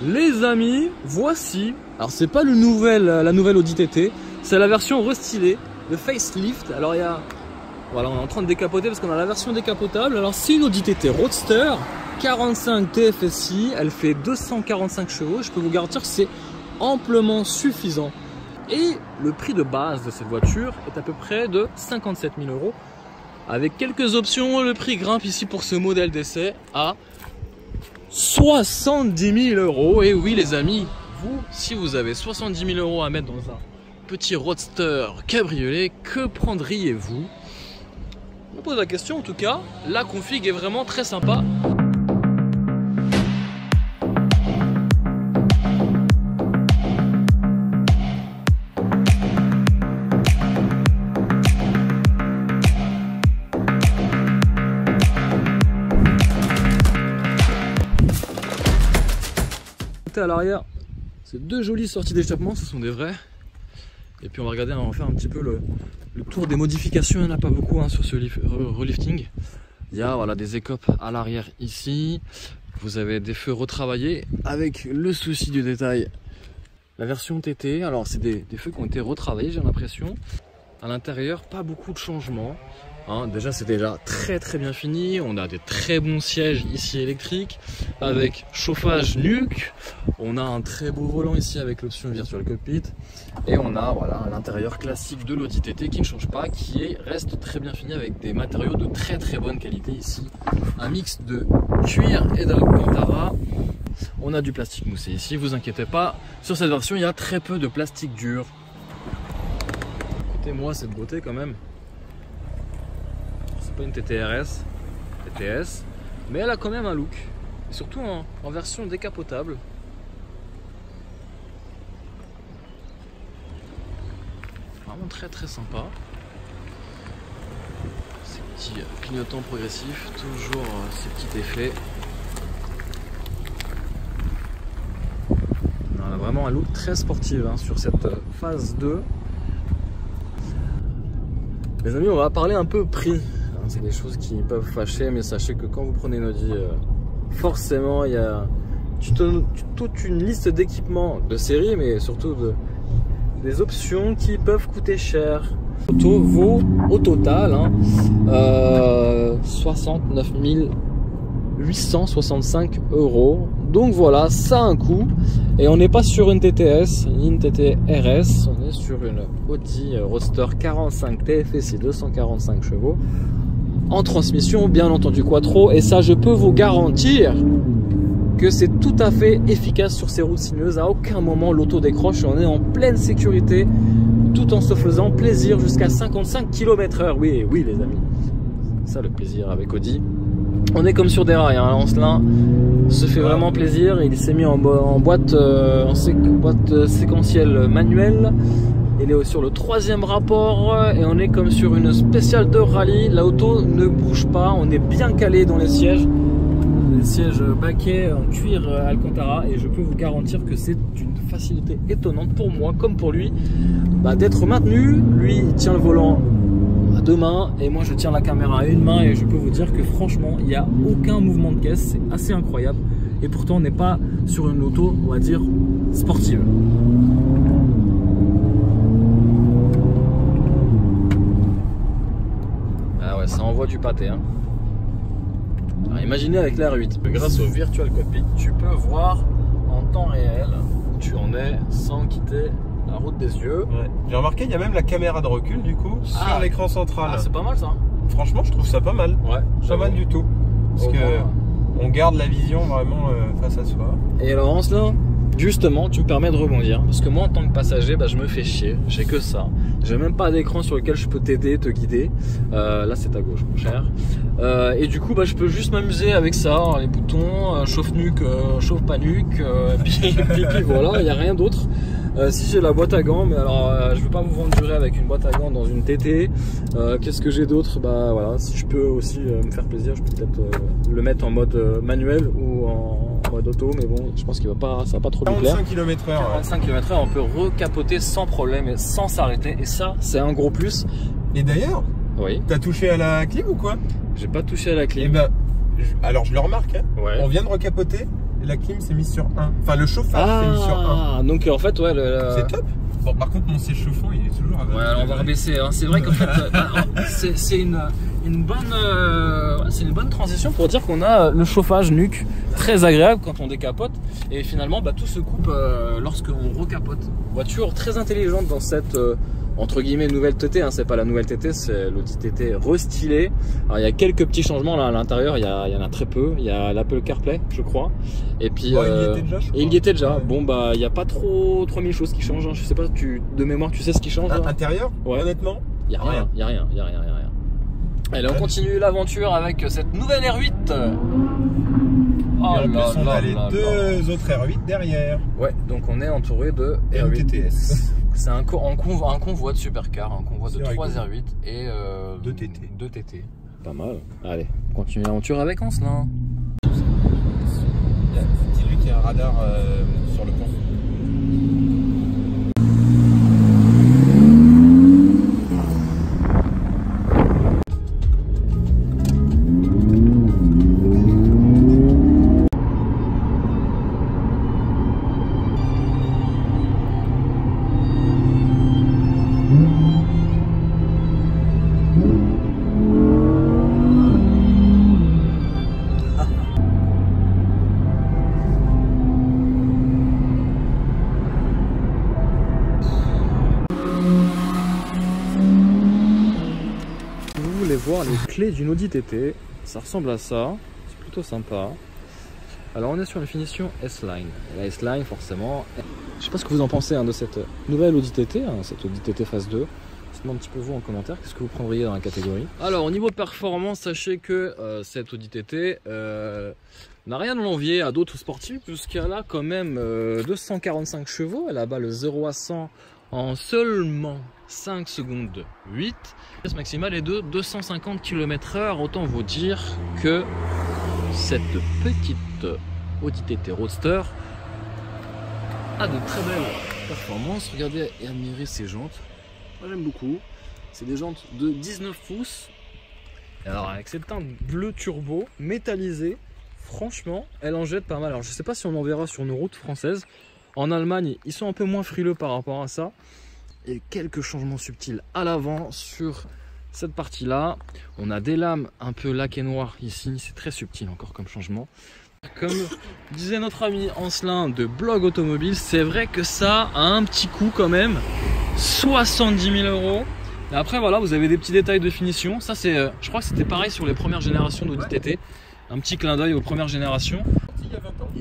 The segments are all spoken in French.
Les amis, voici. Alors c'est pas la nouvelle Audi TT, c'est la version restylée, le facelift. Alors il y a, voilà, on est en train de décapoter parce qu'on a la version décapotable. Alors c'est une Audi TT Roadster 45 TFSI, elle fait 245 chevaux. Je peux vous garantir que c'est amplement suffisant. Et le prix de base de cette voiture est à peu près de 57 000 €. Avec quelques options, le prix grimpe ici pour ce modèle d'essai à 70 000 €. Et oui les amis, vous, si vous avez 70 000 € à mettre dans un petit Roadster cabriolet, que prendriez-vous? On pose la question en tout cas, la config est vraiment très sympa. À l'arrière, c'est deux jolies sorties d'échappement, ce sont des vrais. Et puis on va regarder, on va faire un petit peu le tour des modifications. Il n'y en a pas beaucoup hein, sur ce relifting. Il y a voilà, des écopes à l'arrière ici. Vous avez des feux retravaillés avec le souci du détail. La version TT, alors c'est des feux qui ont été retravaillés, j'ai l'impression. À l'intérieur, pas beaucoup de changements. Hein, déjà c'est déjà très bien fini, on a des très bons sièges ici électriques avec chauffage nuque, on a un très beau volant ici avec l'option Virtual Cockpit et on a voilà l'intérieur classique de l'Audi TT qui ne change pas, qui reste très bien fini avec des matériaux de très bonne qualité ici, un mix de cuir et d'Alcantara. On a du plastique moussé ici, vous inquiétez pas, sur cette version il y a très peu de plastique dur. Écoutez-moi cette beauté quand même. Pas une TTRS, TTS, mais elle a quand même un look, et surtout en version décapotable. Vraiment très sympa. Ces petits clignotants progressifs, toujours ces petits effets. On a vraiment un look très sportif hein, sur cette phase 2. Les amis, on va parler un peu prix. C'est des choses qui peuvent fâcher, mais sachez que quand vous prenez une Audi, forcément il y a toute une liste d'équipements de série, mais surtout des options qui peuvent coûter cher. L'auto vaut au total hein, 69 865 €. Donc voilà, ça a un coût. Et on n'est pas sur une TTS ni une TTRS, on est sur une Audi Roadster 45 TFSI 245 chevaux. En transmission, bien entendu quattro, et ça je peux vous garantir que c'est tout à fait efficace sur ces routes sinueuses. À aucun moment l'auto décroche, on est en pleine sécurité tout en se faisant plaisir jusqu'à 55 km/h. Oui les amis, c'est ça le plaisir avec Audi. On est comme sur des rails, hein. Lancelin se fait vraiment plaisir, il s'est mis en boîte séquentielle manuelle. Il est sur le 3e rapport et on est comme sur une spéciale de rallye. L'auto ne bouge pas, on est bien calé dans les sièges baquets en cuir Alcantara, et je peux vous garantir que c'est une facilité étonnante pour moi comme pour lui d'être maintenu. Lui il tient le volant à 2 mains et moi je tiens la caméra à 1 main, et je peux vous dire que franchement il n'y a aucun mouvement de caisse, c'est assez incroyable, et pourtant on n'est pas sur une auto on va dire sportive. Ça envoie du pâté hein. Alors, imaginez avec l'R8, grâce au Virtual Cockpit, tu peux voir en temps réel où tu en es sans quitter la route des yeux. Ouais. J'ai remarqué, il y a même la caméra de recul du coup sur l'écran central. Ah, c'est pas mal ça. Franchement, je trouve ça pas mal. Ouais, pas mal du tout. Parce que on garde la vision vraiment face à soi. Et alors Ancelin, justement, tu me permets de rebondir, parce que moi en tant que passager, je me fais chier, j'ai que ça. J'ai même pas d'écran sur lequel je peux t'aider, te guider. Là c'est à gauche mon cher. Et du coup je peux juste m'amuser avec ça, hein, les boutons, chauffe-nuque, chauffe-pas-nuque, puis voilà, il n'y a rien d'autre. Si j'ai la boîte à gants, mais alors je veux pas vous vendre du rêve avec une boîte à gants dans une TT. Qu'est-ce que j'ai d'autre? Voilà, si je peux aussi me faire plaisir, je peux peut-être le mettre en mode manuel ou en mode auto, mais bon, je pense qu'il va pas, ça va pas trop lui plaire. 45 km/h. 45 km/h, on peut recapoter sans problème et sans s'arrêter, et ça, c'est un gros plus. Et d'ailleurs, oui, t'as touché à la clim ou quoi? J'ai pas touché à la clim. Et alors je le remarque, hein. Ouais. On vient de recapoter. la clim s'est mise sur 1. Enfin, le chauffage s'est mis sur 1. Donc en fait, ouais, c'est top. Bon, par contre, mon siège chauffant, il est toujours à 20. Ouais, alors on va rebaisser. Hein. C'est vrai qu'en fait, c'est une bonne transition pour dire qu'on a le chauffage nuque très agréable quand on décapote. Et finalement, tout se coupe lorsqu'on recapote. Voiture très intelligente dans cette entre guillemets nouvelle TT. Hein. C'est pas la nouvelle TT, c'est l'Audi TT restylé. Alors il y a quelques petits changements là à l'intérieur. Il y en a très peu. Il y a l'Apple CarPlay, je crois. Et puis il y était déjà. Ouais. Bon il y a pas trop 3000 choses qui changent. Hein. Je sais pas, de mémoire, tu sais ce qui change là? Intérieur? Ouais. Honnêtement, il y a rien. Allez, on continue l'aventure avec cette nouvelle R8. Oh, et en plus, on a les deux autres R8 derrière. Ouais, donc on est entouré de R8 TTS. C'est un convoi de supercar, un convoi de 3 R8 et 2 TT. Pas mal. Allez, on continue l'aventure avec Ancelin. Dis-lui qu'il y a un radar sur le pont. Voir les clés d'une Audi TT, ça ressemble à ça, c'est plutôt sympa. Alors on est sur une finition S-Line, la S-Line forcément, je sais pas ce que vous en pensez de cette nouvelle Audi TT, cette Audi TT phase 2. Dites-moi un petit peu vous en commentaire, qu'est-ce que vous prendriez dans la catégorie. Alors au niveau performance, sachez que cette Audi TT n'a rien à l'envier à d'autres sportifs, puisqu'elle a quand même 245 chevaux, elle abat le 0 à 100 en seulement 5 secondes 8. La vitesse maximale est de 250 km/h. Autant vous dire que cette petite Audi TT Roadster a de très belles performances. Regardez et admirez ces jantes. Moi j'aime beaucoup. C'est des jantes de 19 pouces. Alors avec cette teinte bleu turbo métallisée, franchement, elle en jette pas mal. Alors je sais pas si on en verra sur nos routes françaises. En Allemagne, ils sont un peu moins frileux par rapport à ça. Et quelques changements subtils à l'avant sur cette partie-là. On a des lames un peu laquées noires ici. C'est très subtil encore comme changement. Comme disait notre ami Ancelin de Blog Automobile, c'est vrai que ça a un petit coût quand même. 70 000 €. Et après, voilà, vous avez des petits détails de finition. Ça, c'est, je crois que c'était pareil sur les premières générations d'Audi TT. Un petit clin d'œil aux premières générations.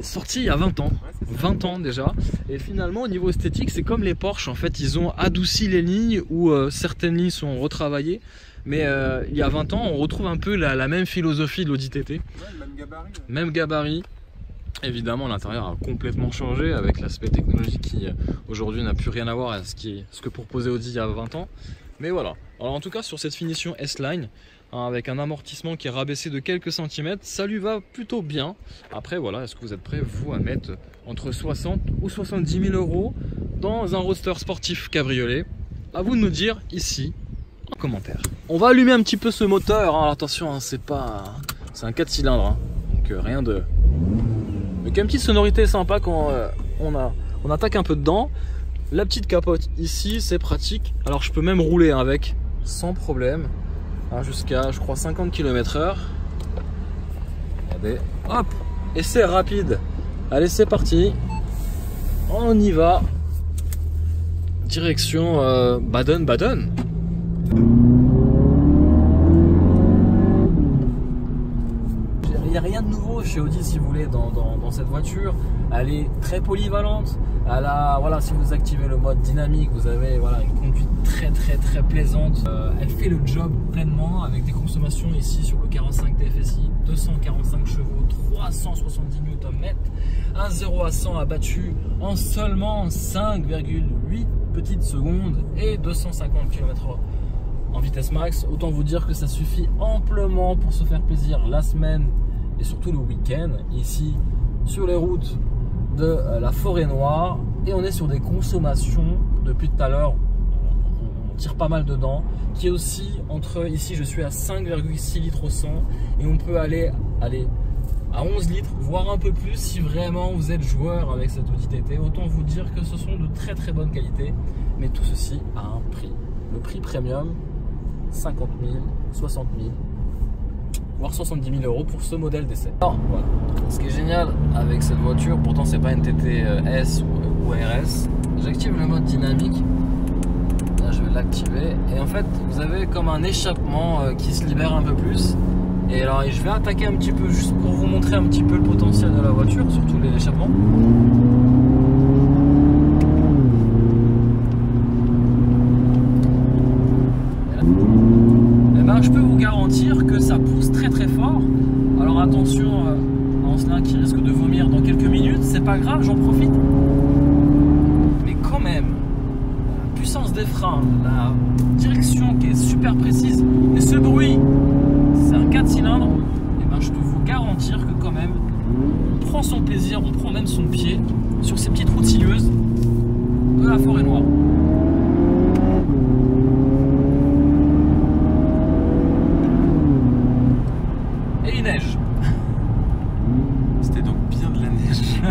Sorti il y a 20 ans. 20 ans déjà. Et finalement au niveau esthétique c'est comme les Porsche, en fait ils ont adouci les lignes ou certaines lignes sont retravaillées, mais il y a 20 ans on retrouve un peu la même philosophie de l'Audi TT. Même gabarit. Évidemment l'intérieur a complètement changé avec l'aspect technologique qui aujourd'hui n'a plus rien à voir à ce que proposait Audi il y a 20 ans. Mais voilà, alors en tout cas sur cette finition S-Line, avec un amortissement qui est rabaissé de quelques centimètres, ça lui va plutôt bien. Après voilà, est-ce que vous êtes prêts vous à mettre entre 60 ou 70 000 € dans un roadster sportif cabriolet? À vous de nous dire ici en commentaire. On va allumer un petit peu ce moteur, hein. Attention, hein, c'est un 4 cylindres, hein. Donc rien de... Donc une petite sonorité sympa quand on attaque un peu dedans. La petite capote ici, c'est pratique. Alors je peux même rouler avec sans problème. Jusqu'à je crois 50 km/h. Regardez, hop, et c'est rapide. Allez, c'est parti, on y va, direction Baden-Baden. Il n'y a rien de nouveau chez Audi si vous voulez dans cette voiture. Elle est très polyvalente. Elle a, voilà, si vous activez le mode dynamique, vous avez voilà, une conduite très plaisante. Elle fait le job pleinement avec des consommations ici sur le 45 TFSI, 245 chevaux, 370 Nm, un 0 à 100 abattu en seulement 5,8 petites secondes et 250 km/h en vitesse max. Autant vous dire que ça suffit amplement pour se faire plaisir la semaine et surtout le week-end ici sur les routes de la Forêt Noire. Et on est sur des consommations depuis tout à l'heure, on tire pas mal dedans, qui est aussi entre, ici je suis à 5,6 litres au 100 et on peut aller à 11 litres, voire un peu plus si vraiment vous êtes joueur avec cette Audi TT. Autant vous dire que ce sont de très très bonnes qualités, mais tout ceci à un prix. Le prix premium, 50 000, 60 000, voire 70 000 euros pour ce modèle d'essai. Alors voilà, ce qui est génial avec cette voiture, pourtant c'est pas une TT S ou RS, j'active le mode dynamique. Là je vais l'activer et en fait vous avez comme un échappement qui se libère un peu plus. Et alors je vais attaquer un petit peu juste pour vous montrer un petit peu le potentiel de la voiture, surtout l'échappement. Et ben, je peux vous garantir que ça pousse très très fort. Alors attention à Ancelin qui risque de vomir dans quelques minutes, c'est pas grave, j'en profite. Mais quand même, la puissance des freins, la direction qui est super précise et ce bruit. C'est un 4 cylindres, et ben je peux vous garantir que quand même, on prend son plaisir, on prend même son pied sur ces petites routes sinueuses de la forêt noire. Et il neige. C'était donc bien de la neige.